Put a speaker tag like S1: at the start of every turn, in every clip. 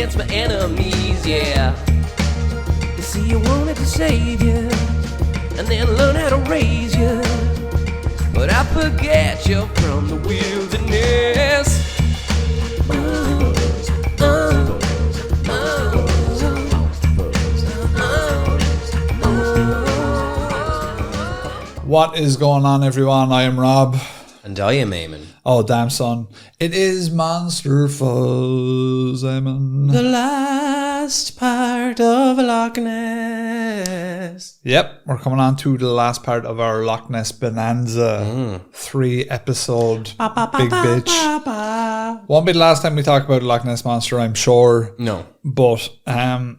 S1: against my enemies, yeah. You see, you wanted to save you, and then learn how to raise you. But I forget you're from the wilderness.
S2: What is going on, everyone? I am Rob.
S1: And I am Eamon.
S2: Oh, damn, son. It is Monster Fuzz, Eamon.
S1: The last part of Loch Ness.
S2: Yep, we're coming on to the last part of our Loch Ness Bonanza. 3-episode big bitch. Won't be the last time we talk about Loch Ness Monster, I'm sure.
S1: No.
S2: But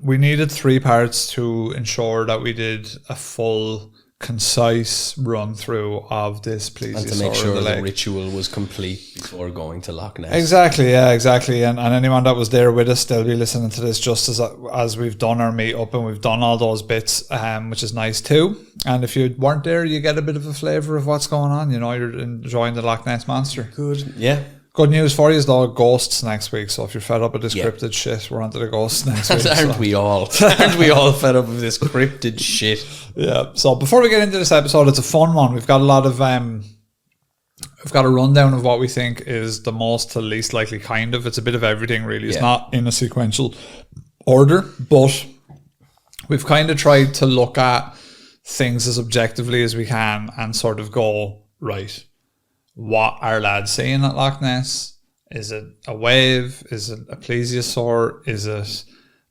S2: we needed 3 parts to ensure that we did a full, concise run through of this plesiosaur.
S1: And to make sure the ritual was complete before going to Loch Ness.
S2: Exactly. And anyone that was there with us, they'll be listening to this just as we've done our meet up and we've done all those bits, which is nice too. And if you weren't there, you get a bit of a flavour of what's going on. You know, you're enjoying the Loch Ness Monster.
S1: Good. Yeah.
S2: Good news for you is though, ghosts next week. So if you're fed up with this cryptid shit, we're onto the ghosts next week.
S1: Aren't we all? Aren't we all fed up with this cryptid shit?
S2: Yeah. So before we get into this episode, it's a fun one. We've got a lot of we've got a rundown of what we think is the most to least likely kind of. It's a bit of everything really. It's not in a sequential order, but we've kind of tried to look at things as objectively as we can and sort of go, right, what are lads seeing at Loch Ness? Is it a wave? Is it a plesiosaur? Is it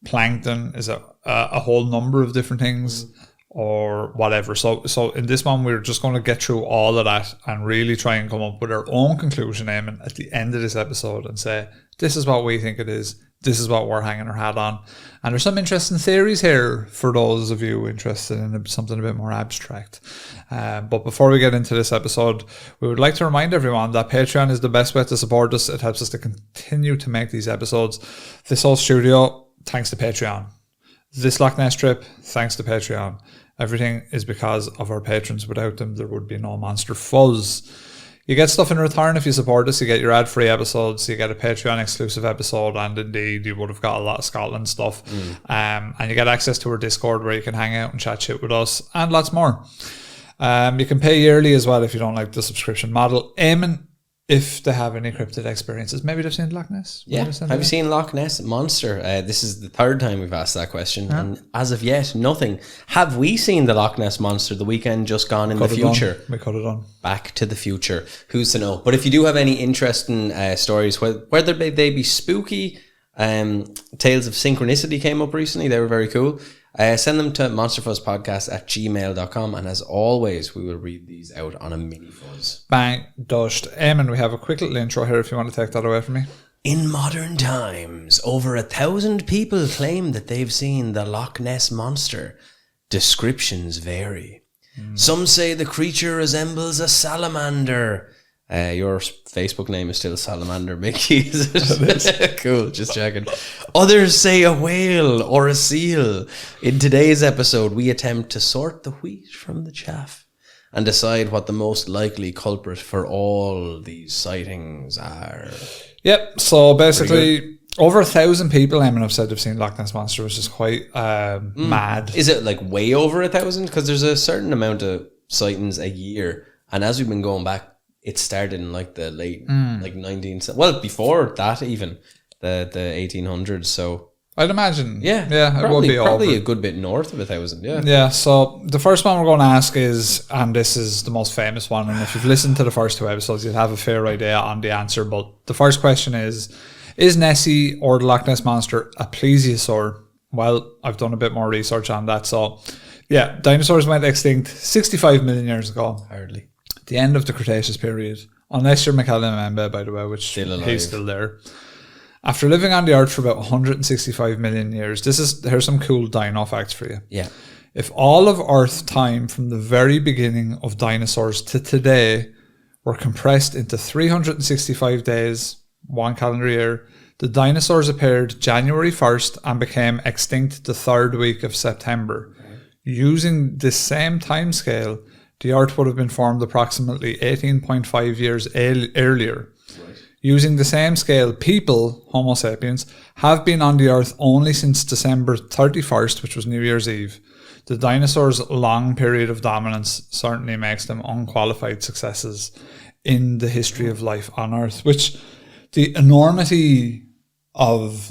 S2: plankton? Is it a whole number of different things or whatever? So in this one, we're just going to get through all of that and really try and come up with our own conclusion, Eamon, at the end of this episode and say, this is what we think it is. This is what we're hanging our hat on. And there's some interesting theories here for those of you interested in something a bit more abstract. But before we get into this episode, we would like to remind everyone that Patreon is the best way to support us. It helps us to continue to make these episodes. This whole studio, thanks to Patreon. This Loch Ness trip, thanks to Patreon. Everything is because of our patrons. Without them, there would be no Monster Fuzz. You get stuff in return if you support us. You get your ad-free episodes. You get a Patreon exclusive episode, and indeed you would have got a lot of Scotland stuff. And you get access to our Discord where you can hang out and chat shit with us, and lots more. You can pay yearly as well if you don't like the subscription model. Eamon, if they have any cryptid experiences, maybe they've seen Loch Ness.
S1: Yeah, have you seen Loch Ness Monster? This is the 3rd time we've asked that question, and as of yet, nothing. Have we seen the Loch Ness Monster the weekend just gone in the future?
S2: We could have done.
S1: Back to the future. Who's to know? But if you do have any interesting stories, whether they be spooky, Tales of Synchronicity came up recently. They were very cool. Send them to monsterfuzzpodcast@gmail.com, and as always, we will read these out on a mini fuzz.
S2: Bang, dushed. Eamon, we have a quick little intro here if you want to take that away from me.
S1: In modern times, over 1,000 people claim that they've seen the Loch Ness Monster. Descriptions vary. Some say the creature resembles a salamander. Your Facebook name is still Salamander Mickey, is it? Cool, just checking. Others say a whale or a seal. In today's episode, we attempt to sort the wheat from the chaff and decide what the most likely culprit for all these sightings are. Yep,
S2: so basically over 1,000 people, Eamon, have said they've seen Loch Ness Monster, which is quite mad.
S1: Is it like way over 1,000? Because there's a certain amount of sightings a year, and as we've been going back, it started in like the late, like 19... Well, before that even, the 1800s, so...
S2: I'd imagine.
S1: Yeah,
S2: it would be
S1: probably
S2: over.
S1: A good bit north of 1,000, yeah.
S2: Yeah, so the first one we're going to ask is, and this is the most famous one, and if you've listened to the first 2 episodes, you'll have a fair idea on the answer, but the first question is Nessie or the Loch Ness Monster a plesiosaur? Well, I've done a bit more research on that, so... Yeah, dinosaurs went extinct 65 million years ago.
S1: Hardly.
S2: The end of the Cretaceous period, unless you're Mekele-Mbembe, by the way, which he's still there. After living on the earth for about 165 million years, here's some cool dino facts for you.
S1: Yeah.
S2: If all of Earth time from the very beginning of dinosaurs to today were compressed into 365 days, 1 calendar year, the dinosaurs appeared January 1st and became extinct the 3rd week of September. Okay. Using this same time scale, the Earth would have been formed approximately 18.5 years earlier. Right. Using the same scale, people, Homo sapiens, have been on the Earth only since December 31st, which was New Year's Eve. The dinosaurs' long period of dominance certainly makes them unqualified successes in the history of life on Earth, which the enormity of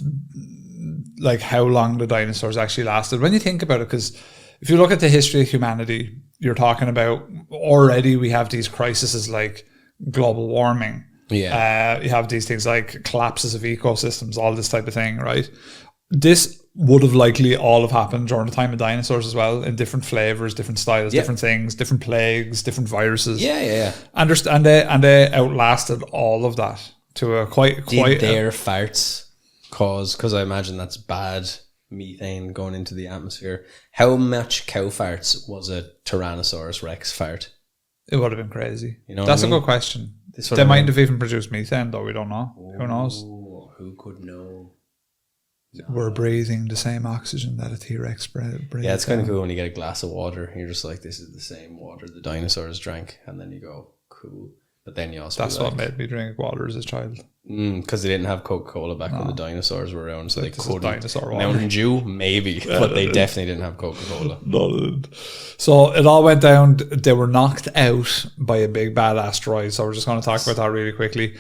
S2: like how long the dinosaurs actually lasted, when you think about it, because if you look at the history of humanity, you're talking about already we have these crises like global warming.
S1: Yeah.
S2: You have these things like collapses of ecosystems, all this type of thing, right? This would have likely all have happened during the time of dinosaurs as well, in different flavors, different styles, different things, different plagues, different viruses.
S1: Yeah.
S2: And they outlasted all of that to a quite.
S1: Did their farts cause? Because I imagine that's bad methane going into the atmosphere. How much cow farts was a Tyrannosaurus Rex fart?
S2: It would have been crazy.
S1: You know,
S2: that's a good question. They might have even produced methane, though. We don't know. Who knows?
S1: Who could know? No.
S2: We're breathing the same oxygen that a T-Rex breathes.
S1: Yeah, it's kind of cool when you get a glass of water. You're just like, this is the same water the dinosaurs drank, and then you go, cool. But then you also
S2: that's what made me drink water as a child.
S1: Because they didn't have Coca-Cola back when the dinosaurs were around, so they couldn't.
S2: Dinosaur water.
S1: Mountain Dew, maybe, but they definitely didn't have Coca-Cola.
S2: No. So it all went down. They were knocked out by a big bad asteroid. So we're just going to talk about that really quickly.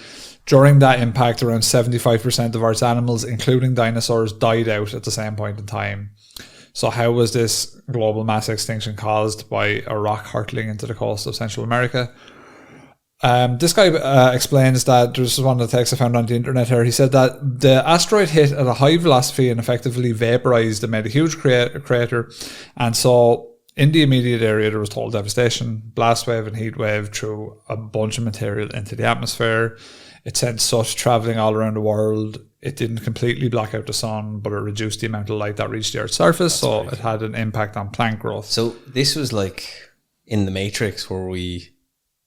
S2: During that impact, around 75% of Earth's animals, including dinosaurs, died out at the same point in time. So how was this global mass extinction caused? By a rock hurtling into the coast of Central America. This guy explains that, this is one of the texts I found on the internet here, he said that the asteroid hit at a high velocity and effectively vaporized and made a huge crater, and so in the immediate area there was total devastation, blast wave and heat wave threw a bunch of material into the atmosphere. It sent soot travelling all around the world. It didn't completely block out the sun, but it reduced the amount of light that reached the Earth's surface, so it had an impact on plant growth.
S1: So this was like in the Matrix where we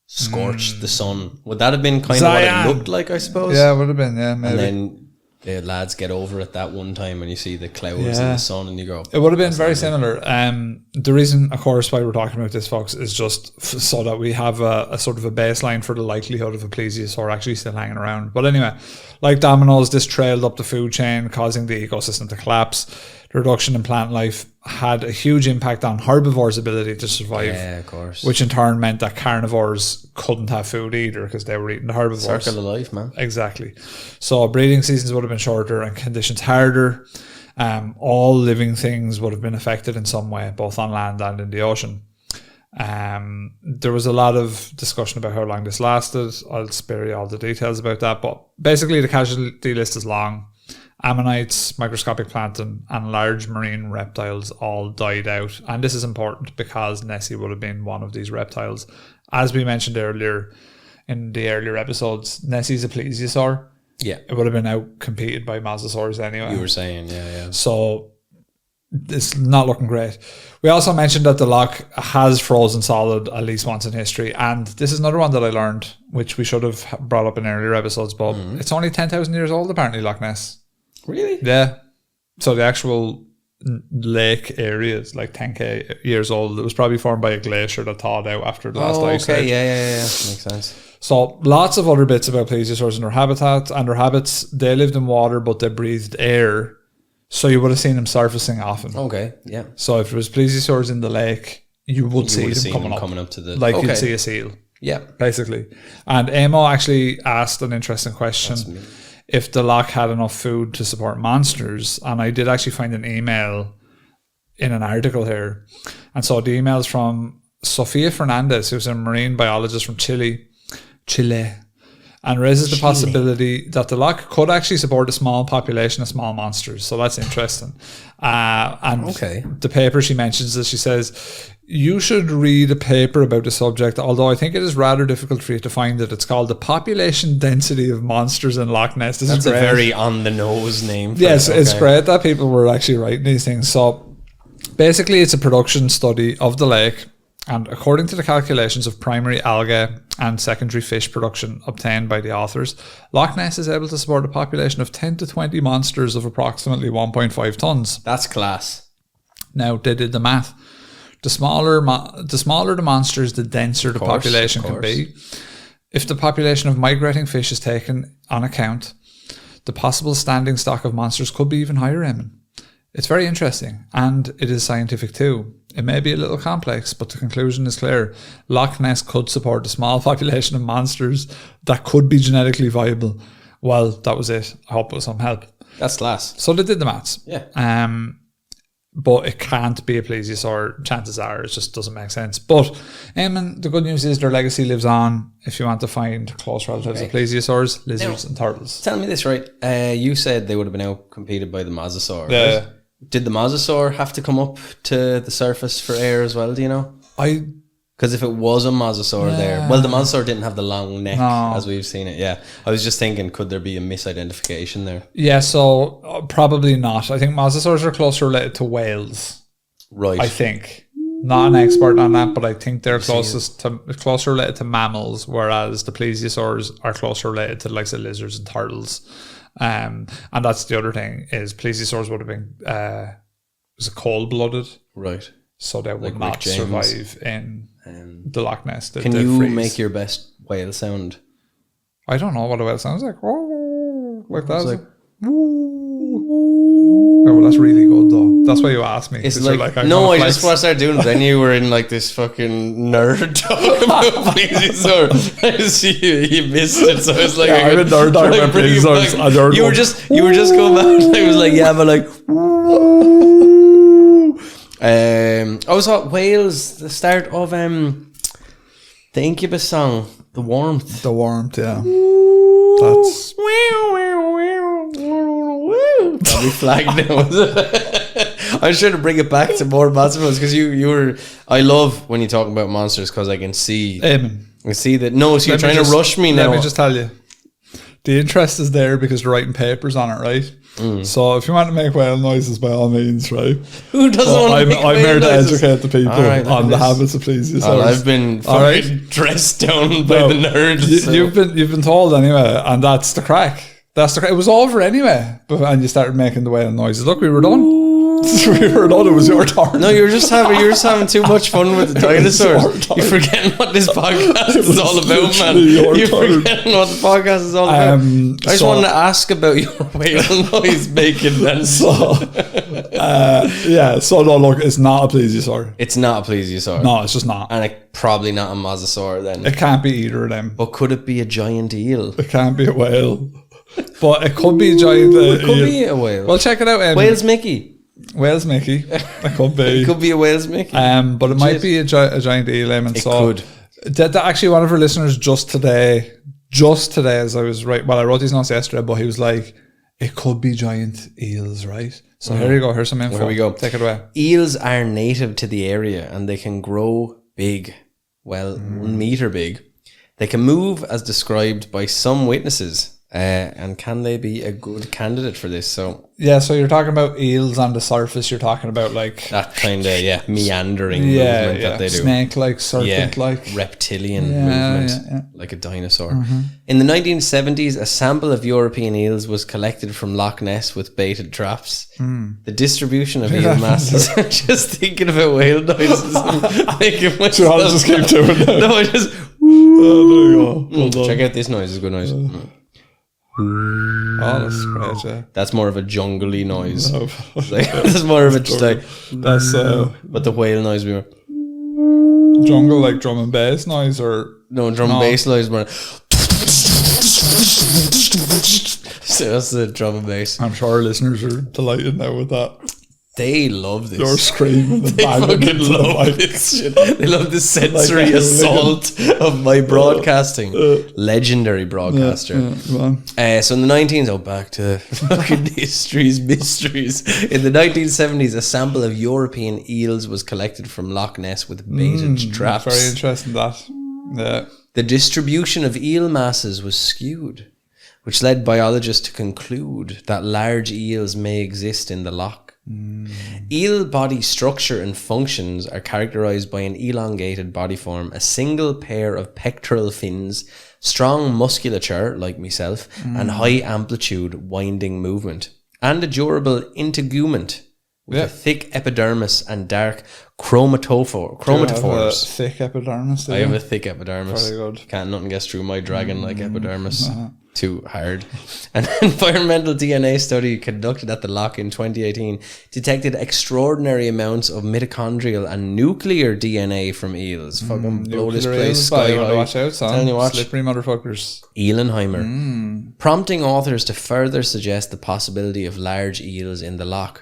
S1: scorched the sun. Would that have been kind of what it looked like, I suppose?
S2: Yeah, it would have been, yeah, maybe.
S1: And then the lads get over it that one time and you see the clouds and the sun and you go...
S2: It would have been very similar. The reason, of course, why we're talking about this, folks, is just so that we have a sort of a baseline for the likelihood of a plesiosaur actually still hanging around. But anyway, like dominoes, this trailed up the food chain, causing the ecosystem to collapse. The reduction in plant life had a huge impact on herbivores' ability to survive.
S1: Yeah, of course.
S2: Which in turn meant that carnivores couldn't have food either because they were eating the herbivores.
S1: Circle of life, man.
S2: Exactly. So breeding seasons would have been shorter and conditions harder. All living things would have been affected in some way, both on land and in the ocean. There was a lot of discussion about how long this lasted. I'll spare you all the details about that. But basically the casualty list is long. Ammonites, microscopic plankton, and large marine reptiles all died out. And this is important because Nessie would have been one of these reptiles. As we mentioned earlier in the earlier episodes, Nessie's a plesiosaur.
S1: Yeah.
S2: It would have been out competed by mosasaurs anyway.
S1: You were saying, yeah.
S2: So it's not looking great. We also mentioned that the loch has frozen solid at least once in history. And this is another one that I learned, which we should have brought up in earlier episodes, but it's only 10,000 years old apparently, Loch Ness.
S1: Really?
S2: Yeah. So the actual lake area is like 10k years old. It was probably formed by a glacier that thawed out after the last ice age.
S1: Yeah. Makes sense.
S2: So lots of other bits about plesiosaurs and their habitat and their habits. They lived in water, but they breathed air. So you would have seen them surfacing often.
S1: Okay, yeah.
S2: So if there was plesiosaurs in the lake, you would see them coming up
S1: to the...
S2: Like you'd see a seal.
S1: Yeah.
S2: Basically. And Amo actually asked an interesting question. If the loch had enough food to support monsters. And I did actually find an email in an article here. And so the email is from Sofia Fernandez, who's a marine biologist from Chile, and raises the possibility that the loch could actually support a small population of small monsters. So that's interesting. And the paper she mentions is, she says, you should read a paper about the subject, although I think it is rather difficult for you to find it. It's called The Population Density of Monsters in Loch Ness.
S1: That's a very on-the-nose name.
S2: Yes, it's great that people were actually writing these things. So basically it's a production study of the lake, and according to the calculations of primary algae and secondary fish production obtained by the authors, Loch Ness is able to support a population of 10 to 20 monsters of approximately 1.5 tons.
S1: That's class.
S2: Now, they did the math. The smaller the monsters, the denser the population can be. If the population of migrating fish is taken on account, the possible standing stock of monsters could be even higher, Eamon. It's very interesting, and it is scientific too. It may be a little complex, but the conclusion is clear. Loch Ness could support a small population of monsters that could be genetically viable. Well, that was it. I hope it was some help.
S1: That's class.
S2: So they did the maths.
S1: Yeah.
S2: But it can't be a plesiosaur. Chances are it just doesn't make sense. But the good news is their legacy lives on. If you want to find close relatives of plesiosaurs, lizards and turtles.
S1: Tell me this, right? You said they would have been outcompeted by the mosasaur.
S2: Yeah.
S1: Right? Did the mosasaur have to come up to the surface for air as well? Do you know? Because if it was a mosasaur there, well, the mosasaur didn't have the long neck as we've seen it. Yeah, I was just thinking, could there be a misidentification there?
S2: Yeah, so probably not. I think mosasaurs are closer related to whales.
S1: Right.
S2: I think. Not an expert on that, but I think they're closer related to mammals, whereas the plesiosaurs are closer related to like the lizards and turtles. And that's the other thing is plesiosaurs would have been was it cold-blooded,
S1: right?
S2: So they would not survive in the Loch Ness.
S1: Can you make your best whale sound?
S2: I don't know what a whale sounds like. Like that.
S1: Like,
S2: oh, well, that's really good though. That's why you asked me.
S1: It's like no, I just want to start doing it. Then you were in like this fucking nerd talk about plesiosaur. I see you missed it, so I was like,
S2: I'm a nerd talking about plesiosaurs.
S1: You were just going back. I was like, yeah, but like. I was at Wales, the start of the Incubus song, The Warmth.
S2: The Warmth, yeah. That's
S1: that'll be flagged now. I was trying to bring it back to more monsters because you were. I love when you talk about monsters because I can see. I see that. No, so you're trying to rush me now.
S2: Let me just tell you. The interest is there because they're writing papers on it, right? So if you want to make whale noises, by all means, right?
S1: Who doesn't want to make
S2: I'm here to educate the people on the habits of plesiosaurs.
S1: I've been dressed down by the nerds.
S2: You've been told anyway, and that's the crack. It was over anyway, and you started making the whale noises. Look, we were done. We were done. It was your turn.
S1: No, you're just having too much fun with the dinosaurs. You're forgetting what this podcast is all about, man. You're forgetting what the podcast is all about. I just wanted to ask about your whale noise making then.
S2: So no, look, it's not a plesiosaur.
S1: It's not a plesiosaur.
S2: No, it's just not.
S1: And it's probably not a mosasaur then.
S2: It can't be either of them.
S1: But could it be a giant eel?
S2: It can't be a whale. But it could be a giant
S1: it could be a whale.
S2: Well, check it out.
S1: Whales Mickey.
S2: Whales Mickey. It could be.
S1: It could be a Whales Mickey.
S2: But it might be a giant eel.
S1: It could.
S2: That actually one of our listeners just today as I was I wrote these notes yesterday, but he was like, it could be giant eels, right? So here you go. Here's some info.
S1: Here we go.
S2: Take it away.
S1: Eels are native to the area and they can grow big. Well, 1 meter big. They can move as described by some witnesses. And can they be a good candidate for this? So
S2: you're talking about eels on the surface. You're talking about like
S1: that kind of meandering movement that they do,
S2: snake-like, serpent-like,
S1: reptilian movement, like a dinosaur. In the 1970s, a sample of European eels was collected from Loch Ness with baited traps. The distribution of eel masses. Just thinking about whale noises.
S2: So I'll just keep doing that.
S1: No, I just.
S2: There you go.
S1: Check out this noise. It's a good noise.
S2: Oh, that's great, yeah.
S1: That's more of a jungly noise. That's more of a just like
S2: that's
S1: but the whale noise we were
S2: jungle like drum and bass noise or
S1: no drum and bass noise more. So that's the drum and bass.
S2: I'm sure our listeners are delighted now with that.
S1: They love this.
S2: They're screaming.
S1: They fucking love this shit. They love the sensory assault of my broadcasting. Legendary broadcaster. So in the 19s, back to fucking history's mysteries. In the 1970s, a sample of European eels was collected from Loch Ness with baited traps.
S2: Very interesting that. Yeah.
S1: The distribution of eel masses was skewed, which led biologists to conclude that large eels may exist in the loch. Eel body structure and functions are characterized by an elongated body form, a single pair of pectoral fins, strong musculature like myself, and high amplitude winding movement, and a durable integument, with a thick epidermis and dark chromatophores.
S2: Thick epidermis.
S1: I have a thick epidermis.
S2: Very good.
S1: Nothing gets through my dragon-like epidermis. Too hard. An environmental DNA study conducted at the loch in 2018 detected extraordinary amounts of mitochondrial and nuclear DNA from eels. Fucking blow this place sky high.
S2: Watch out, son.
S1: Telling you what.
S2: Slippery motherfuckers.
S1: Eelenheimer. Prompting authors to further suggest the possibility of large eels in the loch.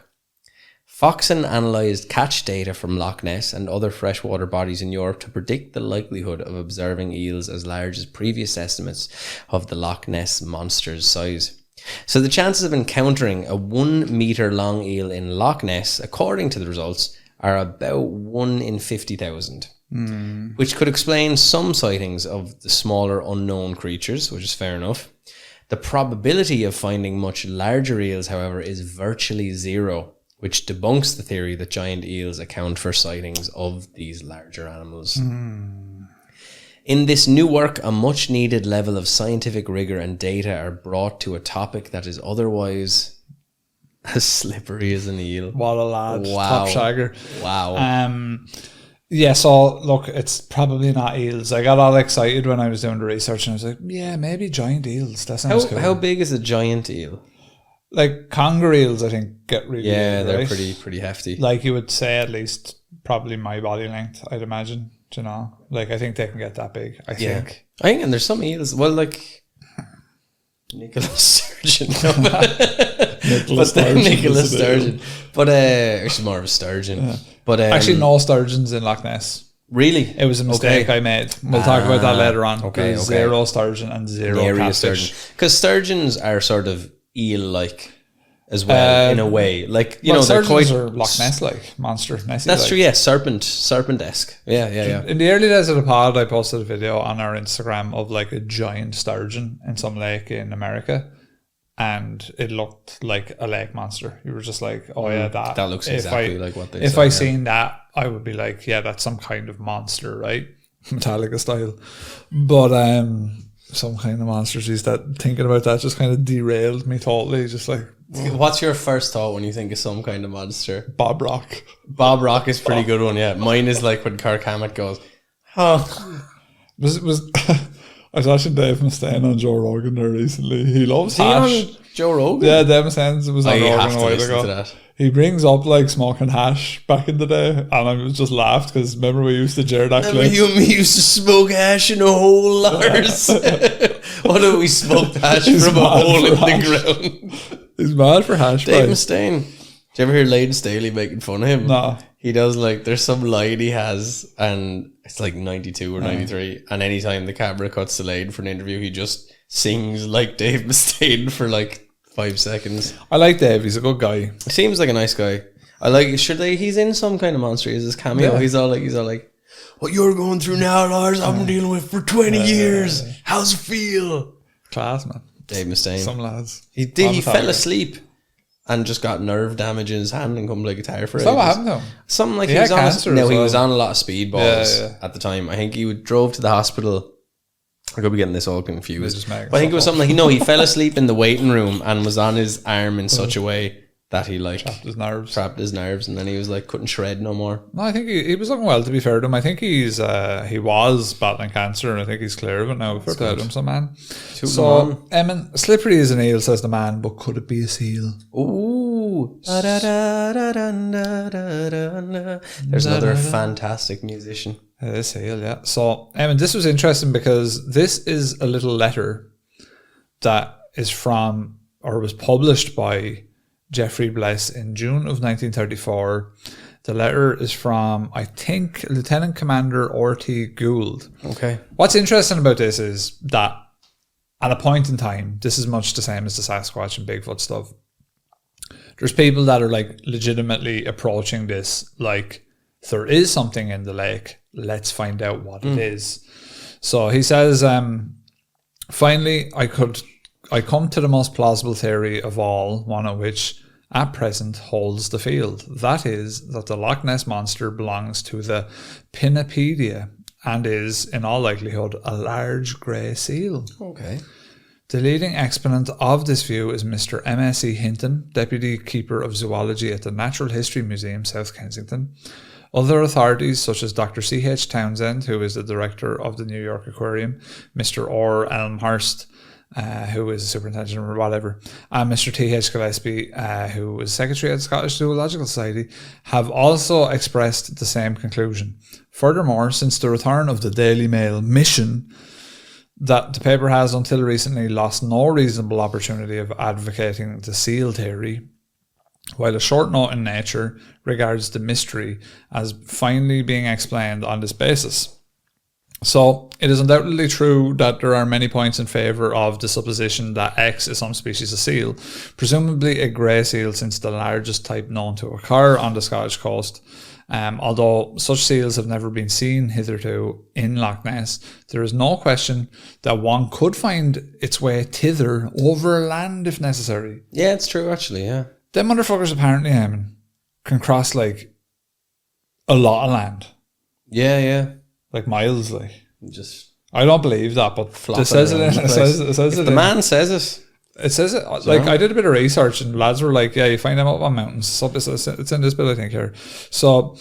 S1: Foxen analysed catch data from Loch Ness and other freshwater bodies in Europe to predict the likelihood of observing eels as large as previous estimates of the Loch Ness Monster's size. So the chances of encountering a 1 metre long eel in Loch Ness, according to the results, are about 1 in 50,000, which could explain some sightings of the smaller unknown creatures, which is fair enough. The probability of finding much larger eels, however, is virtually zero, which debunks the theory that giant eels account for sightings of these larger animals. In this new work, a much needed level of scientific rigour and data are brought to a topic that is otherwise as slippery as an eel.
S2: What a lad.
S1: Wow.
S2: Top shagger.
S1: Wow.
S2: Yeah, so look, it's probably not eels. I got all excited when I was doing the research and I was like, yeah, maybe giant eels. That sounds cool.
S1: How big is a giant eel?
S2: Like conger eels, I think, get really big,
S1: they're
S2: right?
S1: pretty hefty.
S2: Like you would say at least probably my body length, I'd imagine. Do you know? Like I think they can get that big, I think.
S1: And there's some eels, well, like Nicholas Sturgeon. Nicholas Sturgeon. But actually more of a sturgeon. Yeah. But
S2: actually no sturgeons in Loch Ness.
S1: Really?
S2: It was a mistake I made. We'll talk about that later on.
S1: Okay.
S2: Zero sturgeon and zero catfish.
S1: Because sturgeons are sort of eel-like as well, in a way. Like, you know, they're quite...
S2: are Loch Ness-like, monster, messy.
S1: That's true, yeah. Serpent-esque. Yeah.
S2: In the early days of the pod, I posted a video on our Instagram of like a giant sturgeon in some lake in America. And it looked like a lake monster. You were just like, oh yeah, that
S1: looks exactly like what they said.
S2: If I seen that, I would be like, yeah, that's some kind of monster, right? Metallica style. But some kind of monster. Geez, that thinking about that just kind of derailed me totally. Just like,
S1: what's your first thought when you think of some kind of monster?
S2: Bob Rock.
S1: Bob Rock is pretty good one, yeah. Mine is like when Kirk Hammett goes, oh.
S2: Was I was watching Dave Mustaine on Joe Rogan there recently. He loves hash.
S1: On Joe Rogan?
S2: Yeah, Dave Mustaine was on Rogan a while ago. He brings up like smoking hash back in the day, and I was just laughed because remember we used to jeer that clip.
S1: You and me used to smoke hash in a hole, Lars. What do we smoke hash from a hole in the ground?
S2: He's mad for hash.
S1: Dave Mustaine. Did you ever hear Layden Staley making fun of him?
S2: No.
S1: He does like, there's some line he has, and it's like 92 or 93, and anytime the camera cuts to Layden for an interview, he just sings like Dave Mustaine for like 5 seconds.
S2: I like Dave. He's a good guy.
S1: He seems like a nice guy. I like. He's in some kind of monster. Is his cameo? Yeah. He's all like, what you're going through now, Lars, I've been dealing with for 20 years. How's it feel?
S2: Class, man.
S1: Dave Mustaine.
S2: Some lads.
S1: He fell asleep and just got nerve damage in his hand and couldn't play guitar for ages.
S2: What happened to him?
S1: Something like
S2: he had cancer.
S1: He was on a lot of speedballs at the time. I think he drove to the hospital. I could be getting this all confused. But I think it was something like, he fell asleep in the waiting room and was on his arm in such a way that he like trapped his nerves, and then he was like couldn't shred no more.
S2: No, I think he was looking well, to be fair to him. I think he was battling cancer, and I think he's clear of it now. Fair to him, some man. So, slippery as an eel, says the man, but could it be a seal?
S1: Ooh. There's another fantastic musician.
S2: A seal, yeah. So, this was interesting because this is a little letter that is from, or was published by Geoffrey Bless in June of 1934. The letter is from, I think, Lieutenant Commander R.T. Gould.
S1: Okay.
S2: What's interesting about this is that at a point in time, this is much the same as the Sasquatch and Bigfoot stuff. There's people that are like legitimately approaching this like, there is something in the lake. Let's find out what it is. So he says, finally, I come to the most plausible theory of all, one of which at present holds the field. That is that the Loch Ness Monster belongs to the Pinnipedia and is, in all likelihood, a large grey seal.
S1: Okay.
S2: The leading exponent of this view is Mr. M.S.E. Hinton, Deputy Keeper of Zoology at the Natural History Museum, South Kensington. Other authorities, such as Dr. C.H. Townsend, who is the director of the New York Aquarium, Mr. R. Elmhurst, who is a superintendent or whatever, and Mr. T.H. Gillespie, who is secretary at the Scottish Zoological Society, have also expressed the same conclusion. Furthermore, since the return of the Daily Mail mission, that the paper has until recently lost no reasonable opportunity of advocating the seal theory, while a short note in Nature regards the mystery as finally being explained on this basis. So, it is undoubtedly true that there are many points in favour of the supposition that X is some species of seal, presumably a grey seal since the largest type known to occur on the Scottish coast. Although such seals have never been seen hitherto in Loch Ness, there is no question that one could find its way thither over land if necessary.
S1: Yeah, it's true actually, yeah.
S2: Them motherfuckers apparently, can cross like a lot of land.
S1: Yeah, yeah.
S2: Like miles, like.
S1: Just
S2: I don't believe that, but it says it in. It says it
S1: the man says it.
S2: It says it. Like, I did a bit of research and lads were like, yeah, you find them up on mountains. So it's in this bill, I think, here. So,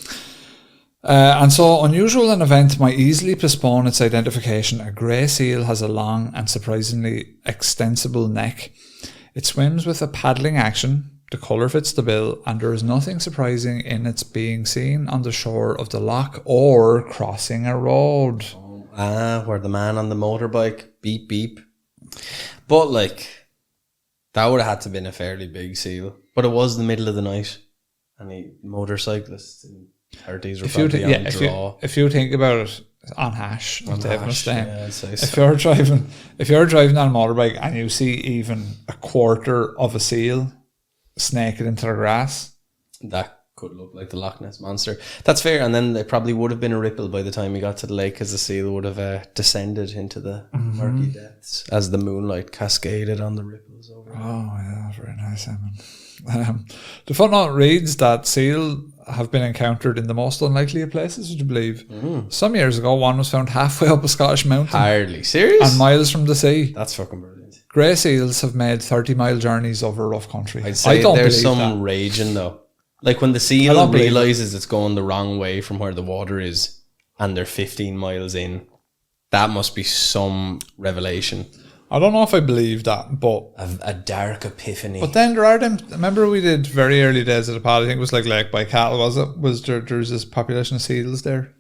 S2: and so unusual an event might easily postpone its identification. A grey seal has a long and surprisingly extensible neck. It swims with a paddling action. The colour fits the bill, and there is nothing surprising in its being seen on the shore of the loch or crossing a road.
S1: Where the man on the motorbike, beep, beep. But, like, that would have had to have been a fairly big seal. But it was the middle of the night, and the motorcyclists in 30s were probably on draw.
S2: If you think about it, on hash,
S1: On hash, yeah, I'd say so.
S2: If you're driving on a motorbike and you see even a quarter of a seal snaking into the grass,
S1: that could look like the Loch Ness Monster. That's fair. And then there probably would have been a ripple by the time you got to the lake, because the seal would have descended into the murky depths as the moonlight cascaded on the ripples over.
S2: Oh yeah, very nice, Simon. The footnote reads that seal have been encountered in the most unlikely of places, would you believe? Some years ago, one was found halfway up a Scottish mountain.
S1: Hardly. Serious?
S2: And miles from the sea.
S1: That's fucking brilliant.
S2: Grey seals have made 30-mile journeys over rough country.
S1: I'd say there's some raging though. Like when the seal realises it's going the wrong way from where the water is and they're 15 miles in, that must be some revelation.
S2: I don't know if I believe that, but
S1: a dark epiphany.
S2: But then there are them. Remember, we did very early days of the pod. I think it was like Lake Baikal. Was it? Was there's this population of seals there?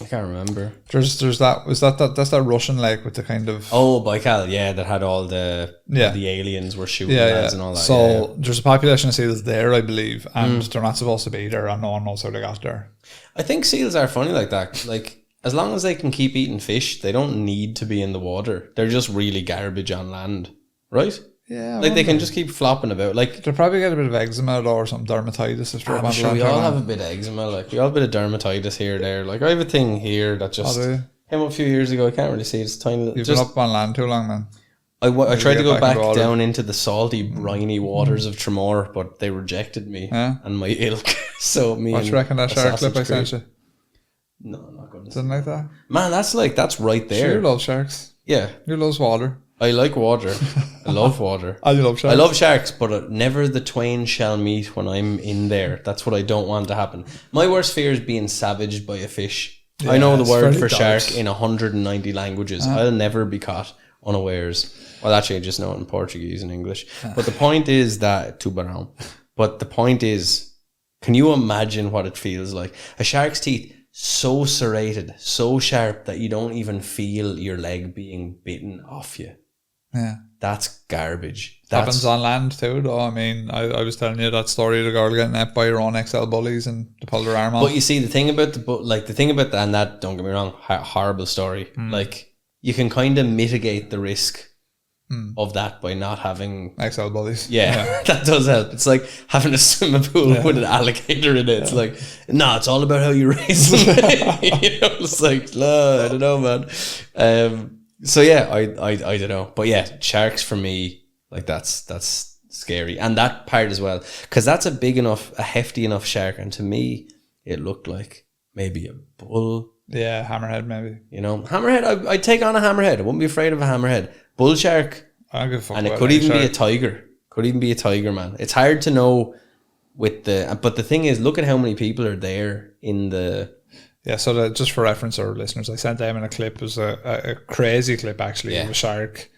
S1: I can't remember.
S2: There's that. Was that's that Russian lake with the kind of
S1: Baikal, yeah, that had all the aliens were shooting lads and all that.
S2: So there's a population of seals there, I believe, and they're not supposed to be there, and no one knows how they got there. I
S1: think seals are funny like that. Like, as long as they can keep eating fish, they don't need to be in the water. They're just really garbage on land, right?
S2: Yeah,
S1: like they can just keep flopping about. Like
S2: they'll probably get a bit of eczema or some dermatitis if they're
S1: I'm sure we all have a bit of eczema. Like we all have a bit of dermatitis here or there. Like I have a thing here that just came up a few years ago. I can't really see it. It's tiny.
S2: You've been up on land too long, man.
S1: I tried to go back down into the salty, briny waters of Tremor, but they rejected me and my ilk. So me.
S2: What do you reckon that shark clip I sent you?
S1: No, I'm not going to.
S2: Didn't like that.
S1: Man, that's right there.
S2: Sure, you love sharks.
S1: Yeah,
S2: you love water.
S1: I like water. I love water.
S2: I love sharks.
S1: I love sharks, but never the twain shall meet when I'm in there. That's what I don't want to happen. My worst fear is being savaged by a fish. Yeah, I know the word for shark in 190 languages. I'll never be caught unawares. Well, actually, I just know it in Portuguese and English. But the point is that tubarão. But the point is, can you imagine what it feels like? A shark's teeth so serrated, so sharp that you don't even feel your leg being bitten off you.
S2: Yeah.
S1: That's garbage.
S2: Happens on land too, though. I mean, I was telling you that story of the girl getting ate by her own XL bullies and they pulled her arm off.
S1: But you see, the thing about that, and that, don't get me wrong, horrible story. Like, you can kind of mitigate the risk of that by not having
S2: XL bullies.
S1: Yeah, that does help. It's like having a swimming pool with an alligator in it. It's like, it's all about how you raise them. It's like, I don't know, man. So yeah, I don't know, but yeah, sharks for me, like that's scary, and that part as well, because that's a hefty enough shark, and to me, it looked like maybe a bull.
S2: Yeah, hammerhead maybe.
S1: Hammerhead. I'd take on a hammerhead. I wouldn't be afraid of a hammerhead. Bull shark.
S2: I don't give a fuck
S1: And it
S2: about
S1: could
S2: any
S1: even be a
S2: shark.
S1: tiger. Could even be a tiger, man. It's hard to know with but the thing is, look at how many people are there in the...
S2: Yeah, so just for reference, our listeners, I sent them in a clip. It was a crazy clip, actually, of a shark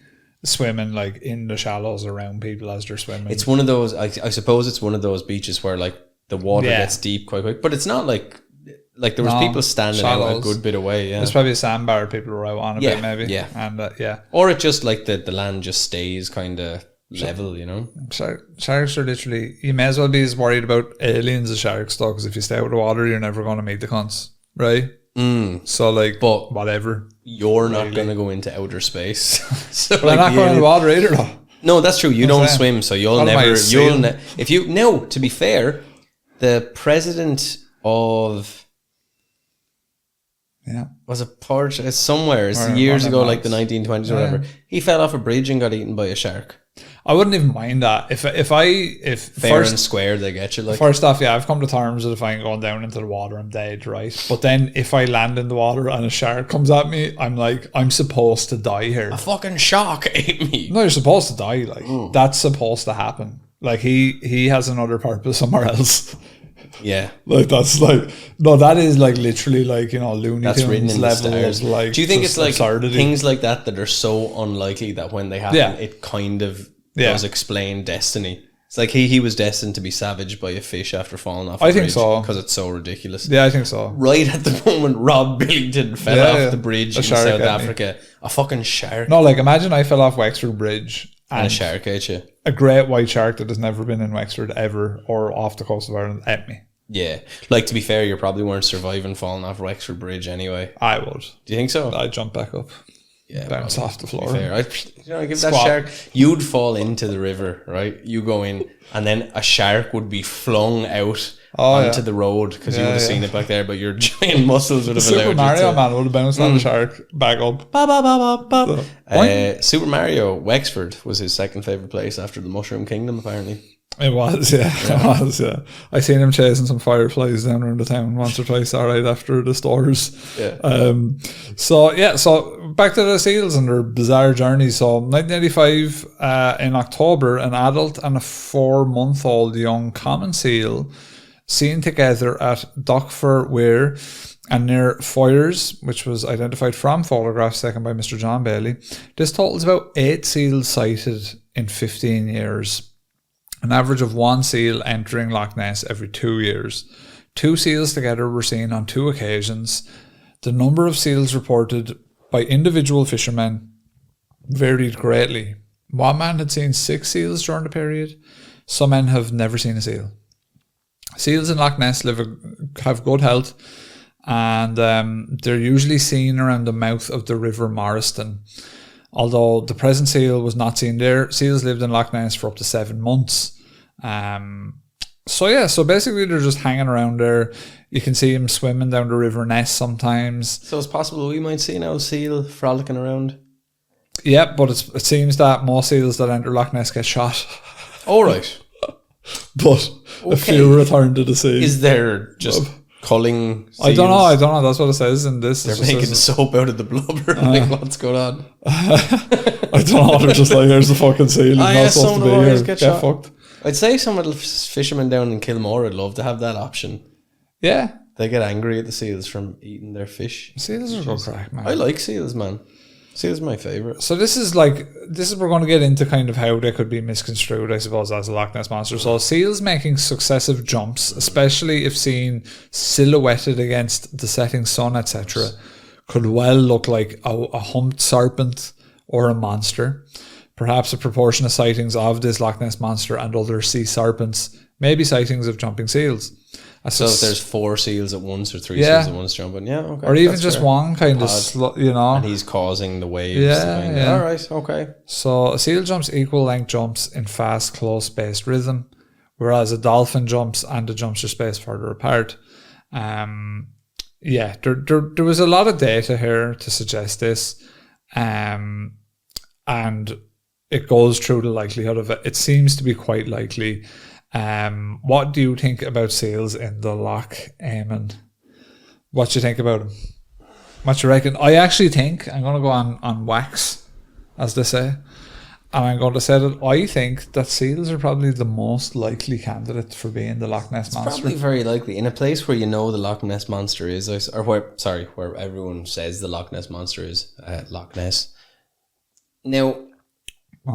S2: swimming like in the shallows around people as they're swimming.
S1: It's one of those, I suppose it's one of those beaches where like the water gets deep quite quick, but it's not like there was people standing out a good bit away. Yeah,
S2: there's probably a sandbar people were out on a bit, maybe.
S1: Yeah,
S2: and
S1: or it just like the land just stays kind of level, you know.
S2: Sharks are literally, you may as well be as worried about aliens as sharks, though, because if you stay out of the water, you're never going to meet the cunts, right? So like, but whatever,
S1: you're not going to go into outer space. So
S2: like, not going in the water either, though.
S1: No, that's true. You don't swim, so you'll never. If you no, to be fair, the president of was it Portugal somewhere? It's years ago, like the 1920s or whatever. He fell off a bridge and got eaten by a shark.
S2: I wouldn't even mind that if
S1: fair and square they get you. Like,
S2: first off, I've come to terms that if I'm going down into the water, I'm dead, right? But then if I land in the water and a shark comes at me, I'm like, I'm supposed to die here.
S1: A fucking shark ate me.
S2: No, you're supposed to die. Like that's supposed to happen. Like he has another purpose somewhere else.
S1: Yeah,
S2: like that's like no, that is like literally like, you know, Looney
S1: that's
S2: Tunes
S1: written in
S2: level
S1: the stars.
S2: Of like.
S1: Do you think it's like
S2: absurdity.
S1: Things like that are so unlikely that when they happen, it kind of does explain destiny? It's like he was destined to be savaged by a fish after falling off a bridge.
S2: I think so.
S1: Because it's so ridiculous.
S2: Yeah, I think so.
S1: Right at the moment Rob Billington fell off the bridge in South Africa, a fucking shark.
S2: No, like imagine I fell off Wexford Bridge
S1: and a shark ate you.
S2: A great white shark that has never been in Wexford ever or off the coast of Ireland ate me.
S1: Yeah. Like, to be fair, you probably weren't surviving falling off Wexford Bridge anyway.
S2: I would.
S1: Do you think so?
S2: I'd jump back up.
S1: Yeah,
S2: bounce off the floor.
S1: Fair. Give that shark. You'd fall into the river, right? You go in, and then a shark would be flung out onto the road because you would have seen it back there, but your giant muscles would have allowed you to.
S2: Super Mario Man would have bounced on the shark back up.
S1: Super Mario Wexford was his second favorite place after the Mushroom Kingdom, apparently.
S2: It was, yeah. It was, yeah. I seen him chasing some fireflies down around the town once or twice, all right, after the stores.
S1: Yeah.
S2: So back to the seals and their bizarre journey. So 1985, in October, an adult and a 4-month-old young common seal seen together at Dockford Weir and near Foyers, which was identified from photographs taken by Mr. John Bailey. This totals about 8 seals sighted in 15 years. An average of 1 seal entering Loch Ness every 2 years. 2 seals together were seen on 2 occasions. The number of seals reported by individual fishermen varied greatly. One man had seen 6 seals during the period. Some men have never seen a seal. Seals in Loch Ness have good health, and they're usually seen around the mouth of the River Morriston. Although the present seal was not seen there, seals lived in Loch Ness for up to 7 months. So basically they're just hanging around there. You can see them swimming down the River Ness sometimes.
S1: So it's possible we might see an old seal frolicking around.
S2: Yeah, but it seems that most seals that enter Loch Ness get shot.
S1: All right.
S2: But a few return to the sea.
S1: Is there just culling seals?
S2: I don't know. That's what it says in this.
S1: They're making soap out of the blubber. Like, what's going on?
S2: I don't know. They're just like, here's the fucking seal. He's not supposed to be here. Get fucked.
S1: I'd say some of the fishermen down in Kilmore would love to have that option.
S2: Yeah.
S1: They get angry at the seals from eating their fish.
S2: Seals are good crack, man.
S1: I like seals, man. Seals are my favourite.
S2: So this is we're going to get into kind of how they could be misconstrued, I suppose, as a Loch Ness Monster. So seals making successive jumps, especially if seen silhouetted against the setting sun, etc., could well look like a humped serpent or a monster. Perhaps a proportion of sightings of this Loch Ness Monster and other sea serpents may be sightings of jumping seals.
S1: So if there's 4 seals at once or 3 seals at once jumping, okay.
S2: Or even just one kind of,
S1: And he's causing the waves.
S2: Yeah.
S1: All right, okay.
S2: So a seal jumps equal length jumps in fast, close-spaced rhythm, whereas a dolphin jumps and the jumps are spaced further apart. There was a lot of data here to suggest this, and it goes through the likelihood of it. It seems to be quite likely. What do you think about seals in the Loch, Eamon? What do you think about them? What do you reckon? I actually think, I'm going to go on wax, as they say. And I'm going to say that I think that seals are probably the most likely candidate for being the Loch Ness Monster.
S1: Probably very likely. In a place where you know the Loch Ness Monster is, or where everyone says the Loch Ness Monster is, Loch Ness. Now,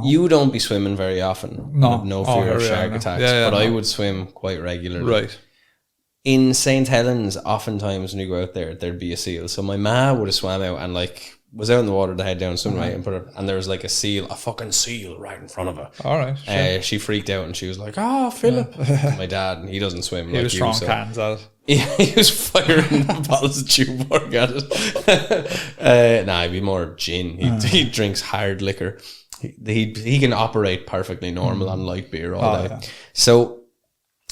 S1: you don't be swimming very often. No fear of shark attacks. But I would swim quite regularly.
S2: Right.
S1: In St. Helens, oftentimes when you go out there, there'd be a seal. So my ma would have swam out and was out in the water to head down swimming right, and there was like a fucking seal right in front of her.
S2: All right. Sure.
S1: She freaked out and she was like, "Oh, Philip." My dad, he doesn't swim.
S2: He was throwing cans at
S1: it. He was firing bottles of Tuborg at it. He'd be more gin. He drinks hard liquor. He can operate perfectly normal on light beer all day. Yeah. So,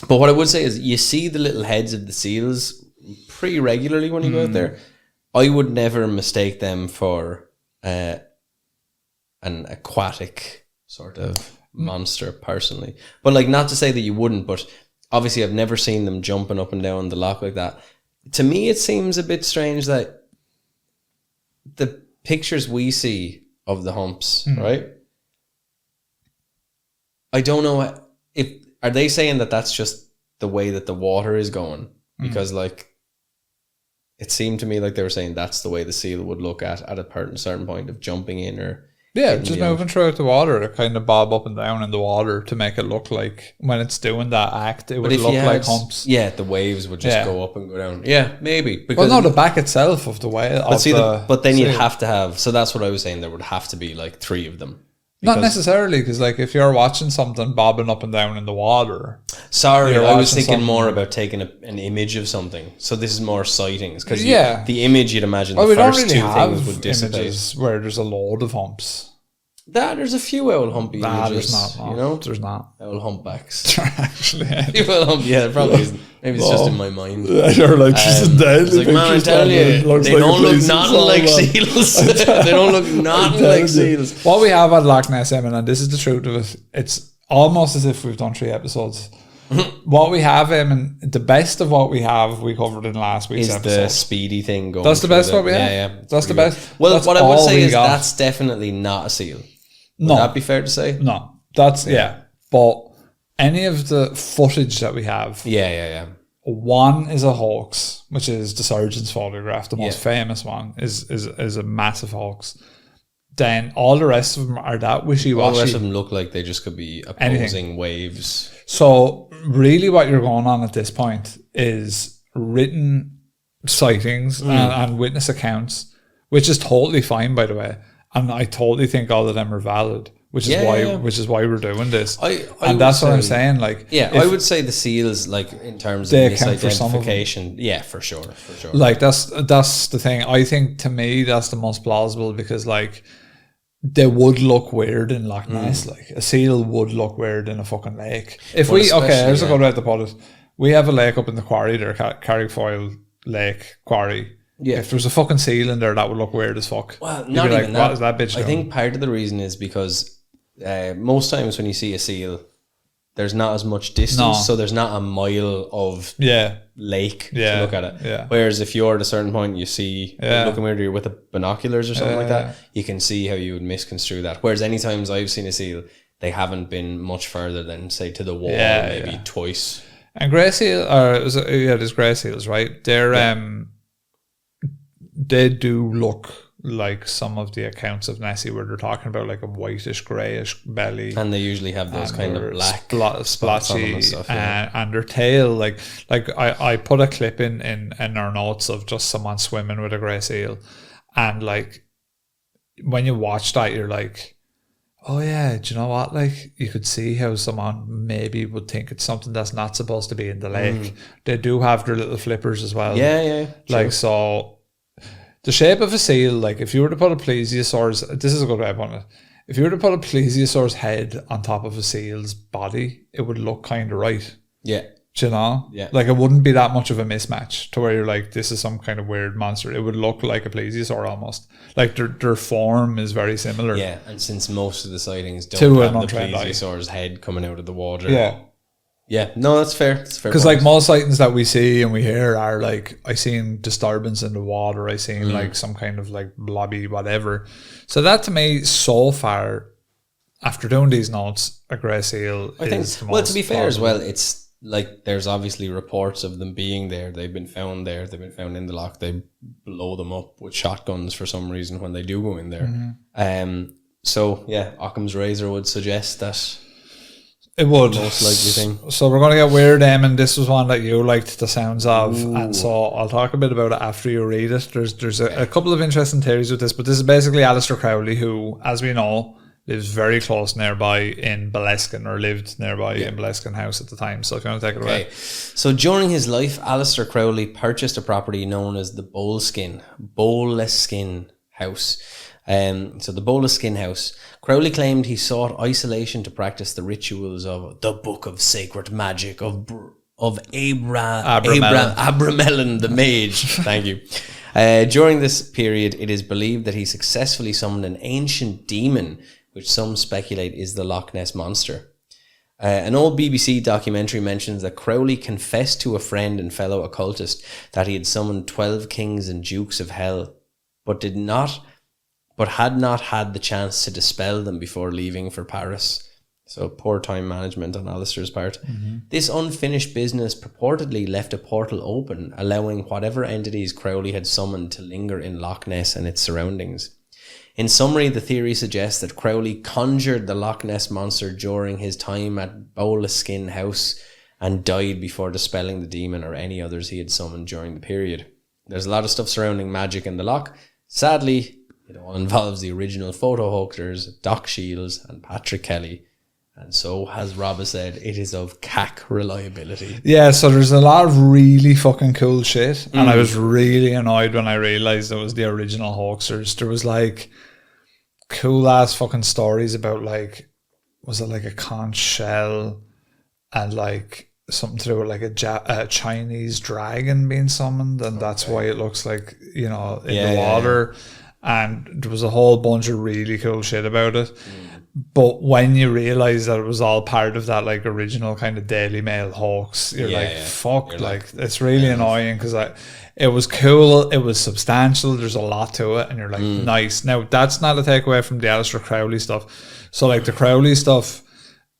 S1: but what I would say is you see the little heads of the seals pretty regularly when you go out there. I would never mistake them for an aquatic sort of monster personally. But like, not to say that you wouldn't, but obviously I've never seen them jumping up and down the loch like that. To me, it seems a bit strange that the pictures we see of the humps, right? I don't know are they saying that that's just the way that the water is going? Because like, it seemed to me like they were saying that's the way the seal would look at a certain point of jumping in or...
S2: Yeah, just moving throughout the water. It kind of bob up and down in the water to make it look like when it's doing that act, it would look like humps.
S1: Yeah, the waves would just go up and go down. Yeah, maybe.
S2: Because the back itself of the wave.
S1: But then you'd have to have... So that's what I was saying. There would have to be like 3 of them.
S2: Not necessarily, because like if you're watching something bobbing up and down in the water.
S1: Sorry, I was thinking more about taking an image of something. So this is more sightings, because the image you'd imagine the first 2 things would dissipate.
S2: Where there's a load of humps.
S1: There's a few owl humpy images.
S2: There's not.
S1: You know,
S2: there's not
S1: owl humpbacks.
S2: Actually,
S1: there probably isn't. Maybe it's just in my mind.
S2: You're like,
S1: it's like, man, I'm telling you, they don't look nothing like seals. They don't look nothing like seals.
S2: What we have at Loch Ness, and this is the truth of it, it's almost as if we've done 3 episodes. What we have, the best of what we have, we covered in last week's episode.
S1: The speedy thing going.
S2: That's the best what we have?
S1: Yeah.
S2: That's the best.
S1: Well, what I would say is that's definitely not a seal. Would that be fair to say?
S2: No. That's, But any of the footage that we have...
S1: Yeah.
S2: One is a hoax, which is the surgeon's photograph. The most famous one is a massive hoax. Then all the rest of them are that wishy-washy.
S1: All the rest of them look like they just could be opposing waves.
S2: So really what you're going on at this point is written sightings and witness accounts, which is totally fine, by the way. And I totally think all of them are valid, which is why we're doing this. And that's what I'm saying. Like,
S1: I would say the seals, like in terms of misidentification, for sure.
S2: Like that's the thing. I think to me that's the most plausible, because like they would look weird in Loch Ness. Like a seal would look weird in a fucking lake. Here's a good way to put it. We have a lake up in the quarry there, Carrickfoyle Lake Quarry. Yeah. If there's a fucking seal in there, that would look weird as fuck.
S1: Well, not even that.
S2: What is that bitch doing?
S1: I think part of the reason is because most times when you see a seal, there's not as much distance, so there's not a mile of lake to look at it. Yeah. Whereas if you're at a certain point, you see looking weird, you're with the binoculars or something like that, you can see how you would misconstrue that. Whereas any times I've seen a seal, they haven't been much further than say to the wall, maybe twice.
S2: And grey seal, there's grey seals, right? They're they do look like some of the accounts of Nessie where they're talking about like a whitish, greyish belly.
S1: And they usually have those kind of black
S2: splotchy and stuff. And their tail, like I put a clip in our notes of just someone swimming with a grey seal. And like, when you watch that, you're like, oh yeah, do you know what? Like, you could see how someone maybe would think it's something that's not supposed to be in the lake. They do have their little flippers as well.
S1: Yeah.
S2: Like, so... The shape of a seal, like if you were to put a plesiosaur's, this is a good way of putting it. If you were to put a plesiosaur's head on top of a seal's body, it would look kind of right.
S1: Yeah.
S2: Do you know?
S1: Yeah.
S2: Like it wouldn't be that much of a mismatch to where you're like, this is some kind of weird monster. It would look like a plesiosaur almost. Like their form is very similar.
S1: Yeah, and since most of the sightings don't have the plesiosaur's head coming out of the water.
S2: Yeah.
S1: Yeah, no, that's fair.
S2: Because like most sightings that we see and we hear are like, I seen disturbance in the water, I seen like some kind of like blobby whatever. So that to me so far after doing these notes, a grey seal
S1: I think,
S2: is the most
S1: well, to be fair as
S2: plausible.
S1: well, it's like there's obviously reports of them being there. They've been found there. They've been found in the loch. They blow them up with shotguns for some reason when they do go in there. So yeah, Occam's razor would suggest that
S2: It would.
S1: most likely thing.
S2: So we're going to get weird, and this was one that you liked the sounds of, and so I'll talk a bit about it after you read it. There's a couple of interesting theories with this, but this is basically Aleister Crowley, who, as we know, lives very close nearby in Boleskine, or lived nearby in Boleskine House at the time. So if you want to take it away.
S1: So during his life, Aleister Crowley purchased a property known as the Boleskine House. So the Boleskine House. Crowley claimed he sought isolation to practice the rituals of the Book of Sacred Magic of Abramelin the Mage. Thank you. During this period, it is believed that he successfully summoned an ancient demon, which some speculate is the Loch Ness Monster. An old BBC documentary mentions that Crowley confessed to a friend and fellow occultist that he had summoned 12 kings and dukes of hell, but had not had the chance to dispel them before leaving for Paris. So poor time management on Aleister's part. This unfinished business purportedly left a portal open, allowing whatever entities Crowley had summoned to linger in Loch Ness and its surroundings. In summary, the theory suggests that Crowley conjured the Loch Ness Monster during his time at Boleskine House and died before dispelling the demon or any others he had summoned during the period. There's a lot of stuff surrounding magic in the loch. Sadly, it all involves the original photo hoaxers, Doc Shields and Patrick Kelly. And so, as Rob has said, it is of cack reliability.
S2: Yeah, so there's a lot of really fucking cool shit. And I was really annoyed when I realised it was the original hoaxers. There was like cool ass fucking stories about like, was it like a conch shell and like something to do with like a Chinese dragon being summoned, and that's why it looks like, you know, in the water. And there was a whole bunch of really cool shit about it. But when you realise that it was all part of that like original kind of Daily Mail hoax, you're fuck, you're like it's really annoying, because it was cool, it was substantial, there's a lot to it, and you're like, nice. Now, that's not a takeaway from the Aleister Crowley stuff. So like the Crowley stuff,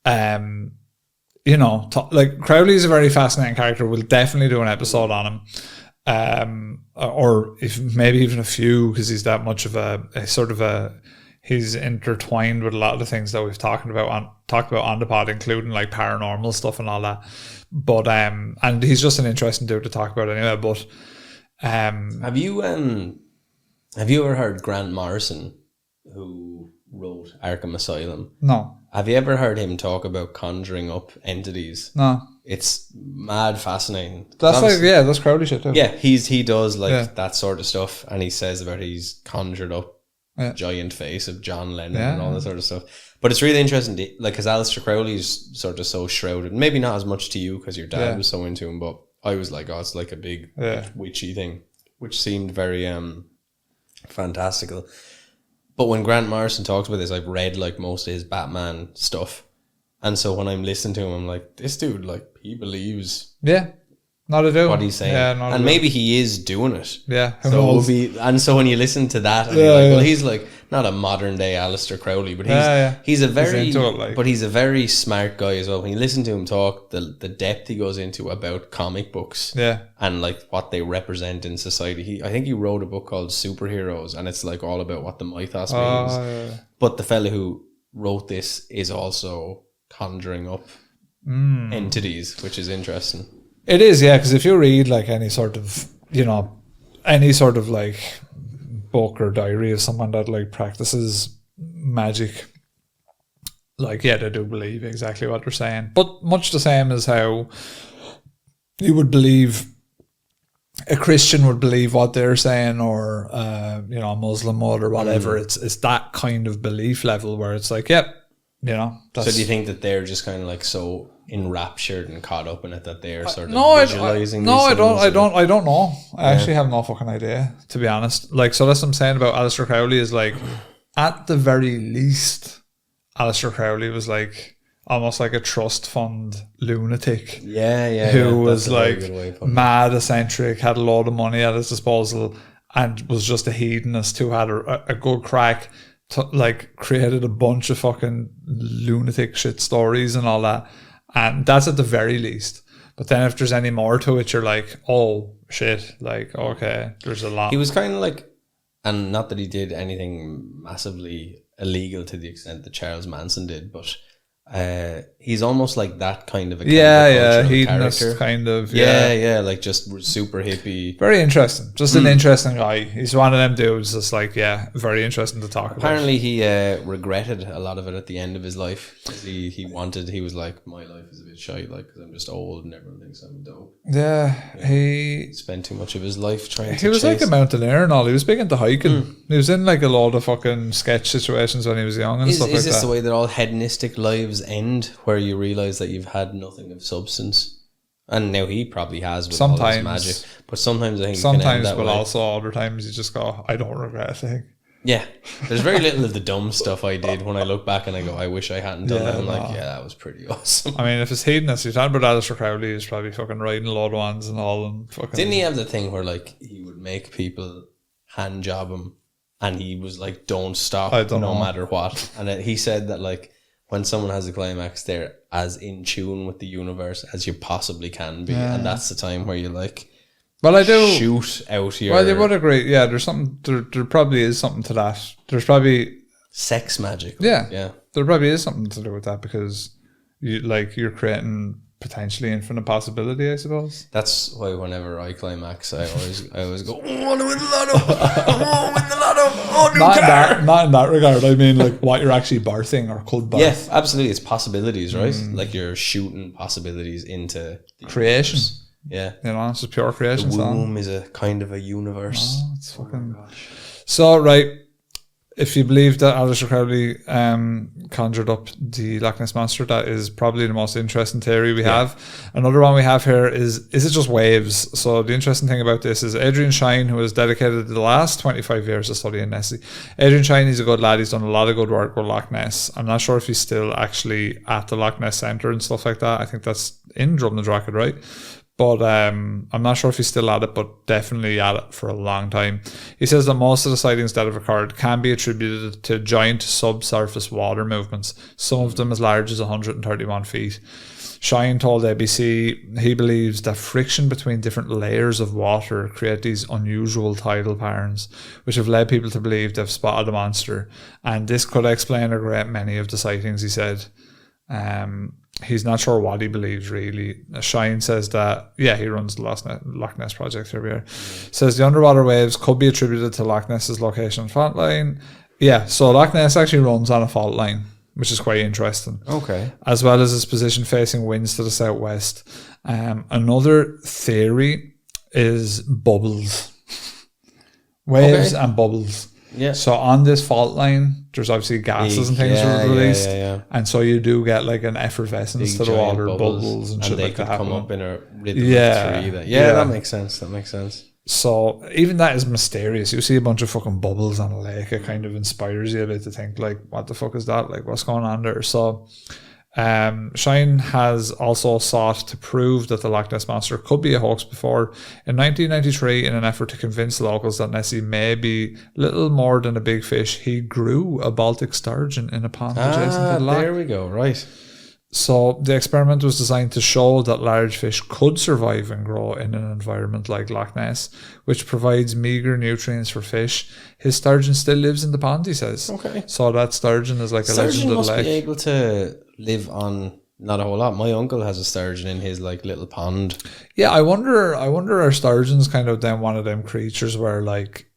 S2: you know, like Crowley is a very fascinating character. We'll definitely do an episode on him. Or if maybe even a few, because he's that much of a sort of he's intertwined with a lot of the things that we've talked about on the pod, including like paranormal stuff and all that. But and he's just an interesting dude to talk about anyway. But
S1: have you ever heard Grant Morrison, who wrote Arkham Asylum?
S2: No.
S1: Have you ever heard him talk about conjuring up entities?
S2: No.
S1: It's mad fascinating.
S2: That's like, that's Crowley shit too.
S1: Yeah, he does like that sort of stuff, and he says about he's conjured up giant face of John Lennon and all that sort of stuff. But it's really interesting, like, because Aleister Crowley's sort of so shrouded. Maybe not as much to you because your dad was so into him, but I was like, oh, it's like a big witchy thing, which seemed very fantastical. But when Grant Morrison talks about this, I've read like most of his Batman stuff, and so when I'm listening to him, I'm like, this dude, like, he believes
S2: not a do
S1: what he's saying, and maybe he is doing it. So when you listen to that, and you're like, well, he's like not a modern day Aleister Crowley, but he's a very smart guy as well. When you listen to him talk, the depth he goes into about comic books, and like what they represent in society. I think he wrote a book called Superheroes, and it's like all about what the mythos means. But the fella who wrote this is also conjuring up entities, which is interesting.
S2: It is, because if you read like any sort of, you know, any sort of like book or diary of someone that like practices magic, like, they do believe exactly what they're saying. But much the same as how you would believe a Christian would believe what they're saying, or you know, a Muslim would, or whatever. It's that kind of belief level where it's like, you know.
S1: So do you think that they're just kind of like so enraptured and caught up in it that they're sort of visualizing?
S2: I don't know. I actually have no fucking idea, to be honest. Like, so that's what I'm saying about Aleister Crowley is like, at the very least, Aleister Crowley was like almost like a trust fund lunatic. Who was like mad, eccentric, had a load of money at his disposal, and was just a hedonist who had a good crack like created a bunch of fucking lunatic shit stories and all that. And that's at the very least. But then if there's any more to it, you're like, oh shit, like, okay, there's a lot.
S1: He was kind of like, and not that he did anything massively illegal to the extent that Charles Manson did, but he's almost like that kind of a
S2: hedonist
S1: character.
S2: kind of
S1: like just super hippie.
S2: Very interesting, just an interesting guy. He's one of them dudes that's like, very interesting to talk
S1: Apparently he regretted a lot of it at the end of his life. He was like, my life is a bit shite, like, because I'm just old and everyone thinks I'm dope.
S2: He
S1: spent too much of his life trying to
S2: he was like a mountaineer and all. He was big into hiking. He was in like a lot of fucking sketch situations when he was young and stuff like that. Is this
S1: the way that all hedonistic lives end, where you realise that you've had nothing of substance? And now he probably has with all his magic. But sometimes I think
S2: also other times you just go, I don't regret a thing.
S1: Yeah. There's very little of the dumb stuff I did when I look back and I go, I wish I hadn't done that. I'm like, that was pretty awesome.
S2: I mean, if it's hedonist, you're talking about Alistair Crowley, he's probably fucking riding a load of ones and all. And fucking.
S1: Didn't he have the thing where like he would make people hand job him and he was like, don't stop no matter what? And he said that like when someone has a climax, they're as in tune with the universe as you possibly can be. And that's the time where you like,
S2: well, I do
S1: shoot out your.
S2: Well, I would agree. Yeah, there's something. There probably is something to that. There's probably
S1: sex magic.
S2: Yeah. There probably is something to do with that because you're creating potentially infinite possibility, I suppose.
S1: That's why whenever I climax, I always go, I want to win the lotto. I want to win the lotto.
S2: Not in that regard. I mean, like what you're actually birthing or could birth.
S1: Yeah, absolutely. It's possibilities, right? Like you're shooting possibilities into the
S2: creation.
S1: Universe. Yeah,
S2: it's just pure creation.
S1: The womb is a kind of a universe.
S2: Oh, it's fucking. So right, if you believe that Alistair Crowley conjured up the Loch Ness Monster, that is probably the most interesting theory we have. Another one we have here is it just waves? So the interesting thing about this is Adrian Shine, who has dedicated the last 25 years to studying Nessie. Adrian Shine, he's a good lad. He's done a lot of good work with Loch Ness. I'm not sure if he's still actually at the Loch Ness Centre and stuff like that. I think that's in Drumnadrochid, right? But I'm not sure if he's still at it, but definitely at it for a long time. He says that most of the sightings that have occurred can be attributed to giant subsurface water movements, some of them as large as 131 feet. Shine told ABC he believes that friction between different layers of water create these unusual tidal patterns, which have led people to believe they've spotted a monster. And this could explain a great many of the sightings, he said. He's not sure what he believes really. Shine says that, he runs the Loch Ness project every year. Says the underwater waves could be attributed to Loch Ness's location and fault line. Yeah, so Loch Ness actually runs on a fault line, which is quite interesting.
S1: Okay.
S2: As well as its position facing winds to the southwest. Another theory is bubbles. Waves and bubbles.
S1: Yeah.
S2: So on this fault line, there's obviously gases and things released, and so you do get like an effervescence to the water, bubbles and shit
S1: they
S2: like
S1: could
S2: that.
S1: Come up in a rhythm of three. That makes sense.
S2: So even that is mysterious. You see a bunch of fucking bubbles on a lake, it kind of inspires you a bit to think like, what the fuck is that? Like, what's going on there? So Shine has also sought to prove that the Loch Ness Monster could be a hoax before. In 1993, in an effort to convince locals that Nessie may be little more than a big fish, he grew a Baltic sturgeon in a pond adjacent to the loch.
S1: There we go, right.
S2: So the experiment was designed to show that large fish could survive and grow in an environment like Loch Ness, which provides meager nutrients for fish. His sturgeon still lives in the pond, he says.
S1: Okay.
S2: So that sturgeon is like a legend of the lake.
S1: Sturgeon must be able to live on not a whole lot. My uncle has a sturgeon in his like little pond. Yeah,
S2: I wonder are sturgeons kind of then one of them creatures where like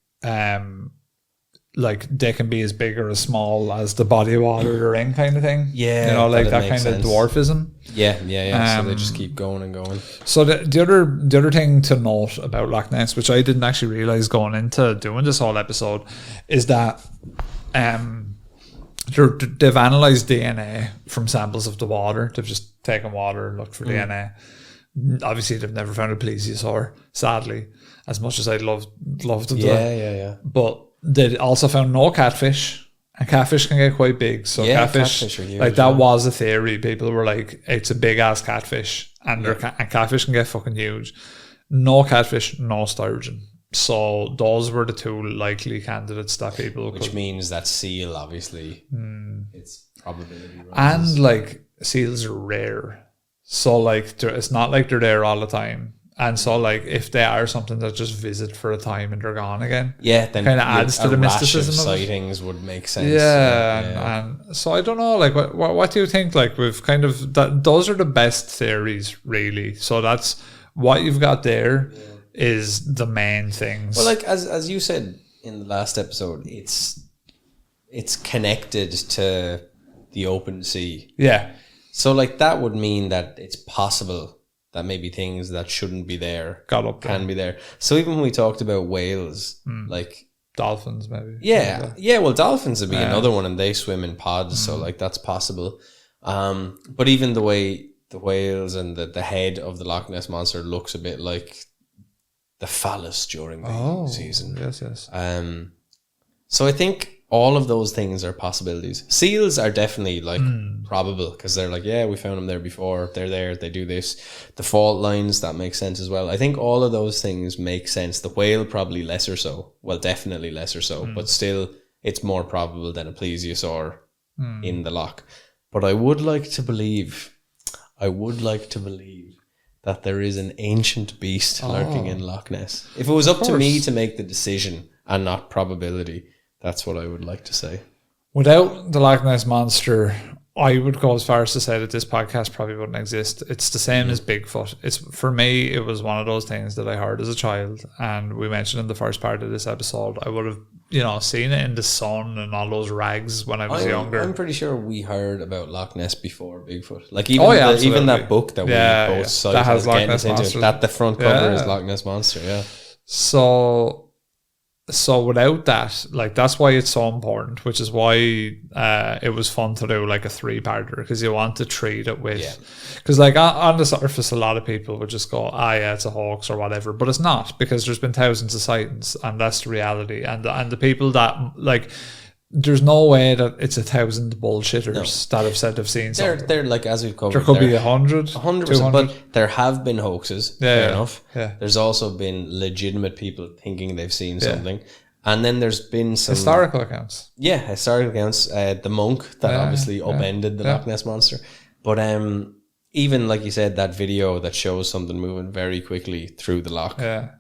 S2: they can be as big or as small as the body of water they're in, kind of thing.
S1: Yeah,
S2: you know, like that kind of dwarfism.
S1: Yeah. So they just keep going and going.
S2: So the other thing to note about Loch Ness, which I didn't actually realize going into doing this whole episode, is that they've analysed DNA from samples of the water. They've just taken water and looked for DNA. Obviously, they've never found a plesiosaur, sadly, as much as I'd love to do.
S1: Yeah.
S2: But they also found no catfish, and catfish can get quite big. So catfish are huge, like that was a theory. People were like, it's a big ass catfish, and and catfish can get fucking huge. No catfish, no sturgeon. So those were the two likely candidates that people
S1: Which
S2: could.
S1: means that seal, obviously, it's probability.
S2: And like seals are rare. So like it's not like they're there all the time. And so like if they are something that just visit for a time and they're gone again.
S1: Yeah, then
S2: kind of adds to the mysticism of it.
S1: Sightings would make sense.
S2: Yeah, and so I don't know, like what do you think? Like we've kind of those are the best theories, really. So that's what you've got there is the main things.
S1: Well, like as you said in the last episode, it's connected to the open sea.
S2: Yeah.
S1: So like that would mean that it's possible that maybe things that shouldn't be there can be there. So even when we talked about whales, like
S2: dolphins, maybe.
S1: Yeah. Well, dolphins would be another one, and they swim in pods, so like that's possible. But even the way the whales and the head of the Loch Ness Monster looks a bit like the phallus during the season.
S2: Yes.
S1: So I think all of those things are possibilities. Seals are definitely like probable because they're like, yeah, we found them there before. They're there. They do this. The fault lines, that makes sense as well. I think all of those things make sense. The whale probably lesser so. Well, definitely lesser so. But still, it's more probable than a plesiosaur in the loch. But I would like to believe that there is an ancient beast lurking in Loch Ness. If it was up to me to make the decision and not probability, that's what I would like to say.
S2: Without the Loch Ness Monster, I would go as far as to say that this podcast probably wouldn't exist. It's the same as Bigfoot. It's for me, it was one of those things that I heard as a child, and we mentioned in the first part of this episode, I would have, seen it in the sun and all those rags when I was younger.
S1: I'm pretty sure we heard about Loch Ness before Bigfoot. Like even that book that we both cited
S2: that has Loch Ness Monster.
S1: That the front cover is Loch Ness Monster. Yeah.
S2: So without that, like that's why it's so important, which is why it was fun to do like a 3-parter, because you want to treat it with, because like on the surface a lot of people would just go, yeah, it's a hoax or whatever, but it's not, because there's been thousands of sightings and that's the reality, and the people that like, there's no way that it's 1,000 bullshitters that have said they've seen something.
S1: They're like, as we've covered,
S2: there could be 100,
S1: 100%, but there have been hoaxes. Fair enough.
S2: Yeah.
S1: There's also been legitimate people thinking they've seen something, and then there's been some
S2: historical accounts.
S1: Yeah, historical accounts. The monk that obviously upended the Loch Ness Monster, but even like you said, that video that shows something moving very quickly through the loch.
S2: Yeah,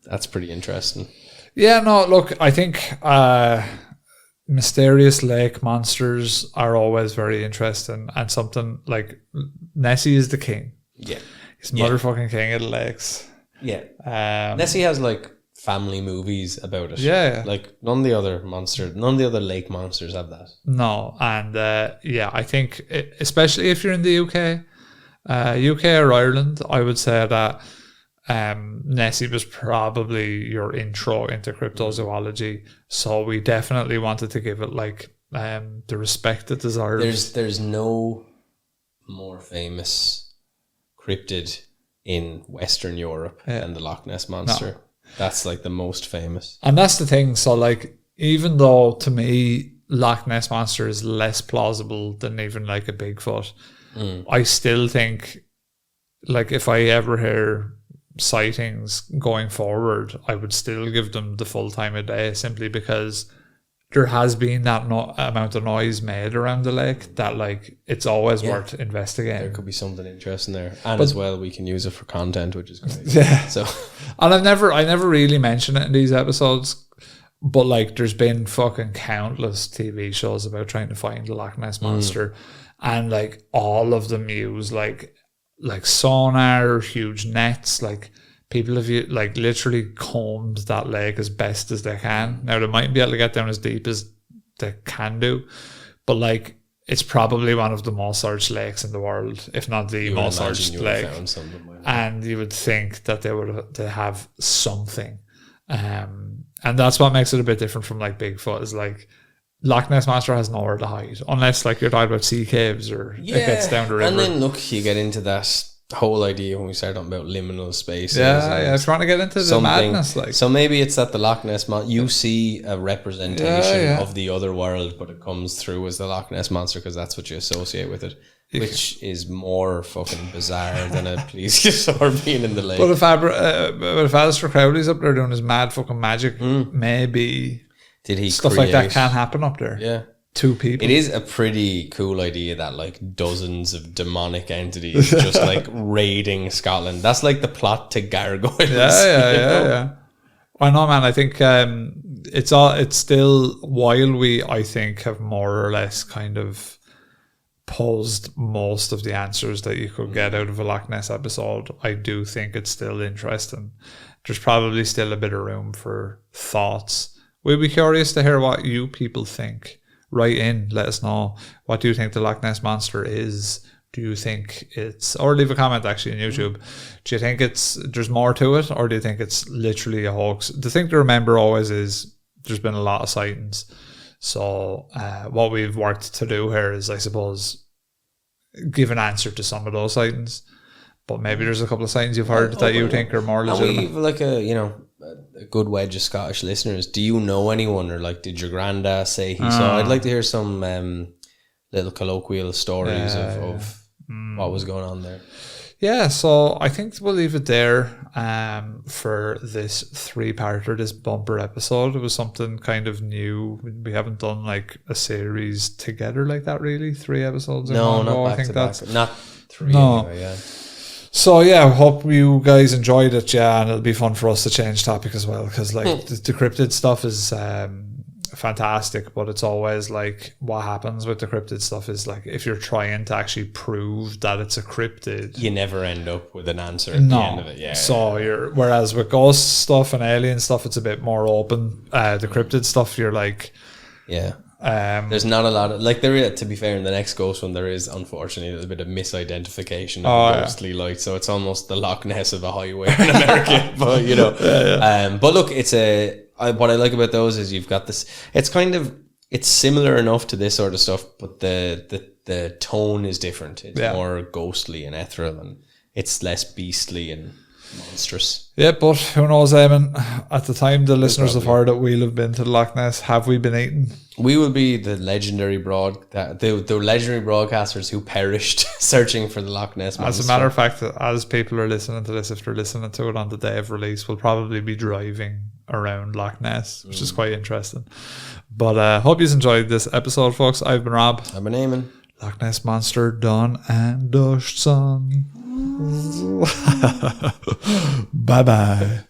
S1: that's pretty interesting.
S2: Yeah, no, look, I think mysterious lake monsters are always very interesting, and something like Nessie is the king.
S1: Yeah,
S2: he's motherfucking king of the lakes.
S1: Yeah, Nessie has like family movies about it.
S2: Yeah,
S1: like none of the other lake monsters have that.
S2: No, and I think especially if you're in the UK or Ireland, I would say that Nessie was probably your intro into cryptozoology, so we definitely wanted to give it like the respect it deserves.
S1: There's no more famous cryptid in Western Europe than the Loch Ness Monster. No. That's like the most famous,
S2: and that's the thing. So like, even though to me Loch Ness Monster is less plausible than even like a Bigfoot, I still think like if I ever hear sightings going forward, I would still give them the full time of day, simply because there has been that amount of noise made around the lake that like it's always worth investigating.
S1: There could be something interesting there, and as well we can use it for content, which is great.
S2: Yeah.
S1: So,
S2: and I never really mention it in these episodes, but like there's been fucking countless TV shows about trying to find the Loch Ness Monster, and like all of them use like sonar, huge nets, like people have like literally combed that lake as best as they can. Now they might be able to get down as deep as they can do, but like it's probably one of the most searched lakes in the world, if not the most searched lake. And you would think that they have something, and that's what makes it a bit different from like Bigfoot. Is like Loch Ness Monster has nowhere to hide, unless like you're talking about sea caves or it gets down the river.
S1: And then look, you get into that whole idea when we started talking about liminal spaces.
S2: Yeah, trying to get into the madness. Like,
S1: so maybe it's that the Loch Ness you see a representation of the other world, but it comes through as the Loch Ness Monster because that's what you associate with it, which is more fucking bizarre than a plesiosaur being in the lake.
S2: But if Alistair Crowley's up there doing his mad fucking magic, maybe
S1: did he
S2: stuff like that can happen up there?
S1: Yeah.
S2: 2 people.
S1: It is a pretty cool idea that like dozens of demonic entities just like raiding Scotland. That's like the plot to Gargoyles.
S2: Yeah. I know, man. I think it's still, while we, I think, have more or less kind of posed most of the answers that you could get out of a Loch Ness episode, I do think it's still interesting. There's probably still a bit of room for thoughts. We'd be curious to hear what you people think. Write in, let us know. What do you think the Loch Ness Monster is? Do you think it's, or leave a comment actually on YouTube. Do you think there's more to it, or do you think it's literally a hoax? The thing to remember always is there's been a lot of sightings. So what we've worked to do here is, I suppose, give an answer to some of those sightings. But maybe there's a couple of sightings you've heard that you think are more legitimate.
S1: And we like a good wedge of Scottish listeners. Do you know anyone, or like did your granddad say he saw? I'd like to hear some little colloquial stories of what was going on there.
S2: Yeah, so I think we'll leave it there for this 3-parter, this bumper episode. It was something kind of new. We haven't done like a series together like that, really. 3 episodes.
S1: No, not back to back. Not 3 anyway, yeah.
S2: So yeah, I hope you guys enjoyed it, and it'll be fun for us to change topic as well, because like the cryptid stuff is fantastic, but it's always like what happens with the cryptid stuff is like if you're trying to actually prove that it's a cryptid,
S1: you never end up with an answer at the end of it. Yeah.
S2: So whereas with ghost stuff and alien stuff, it's a bit more open. The cryptid stuff, you're like, there's not a lot of, like, there is, to be fair, in the next ghost one there is unfortunately a little bit of misidentification of ghostly light, so it's almost the Loch Ness of a highway in America. But but look, it's what I like about those is you've got this, it's similar enough to this sort of stuff, but the tone is different. It's more ghostly and ethereal, and it's less beastly and monstrous. Yeah, but who knows, Eamon? At the time the listeners have heard it, we'll have been to the Loch Ness. Have we been eaten?
S1: We will be the legendary the legendary broadcasters who perished searching for the Loch Ness Monster.
S2: As a matter of fact, as people are listening to this, if they're listening to it on the day of release, we'll probably be driving around Loch Ness, which is quite interesting. But hope you enjoyed this episode, folks. I've been Rob.
S1: I've been Eamon.
S2: Loch Ness Monster, done and dushed, son. Bye bye.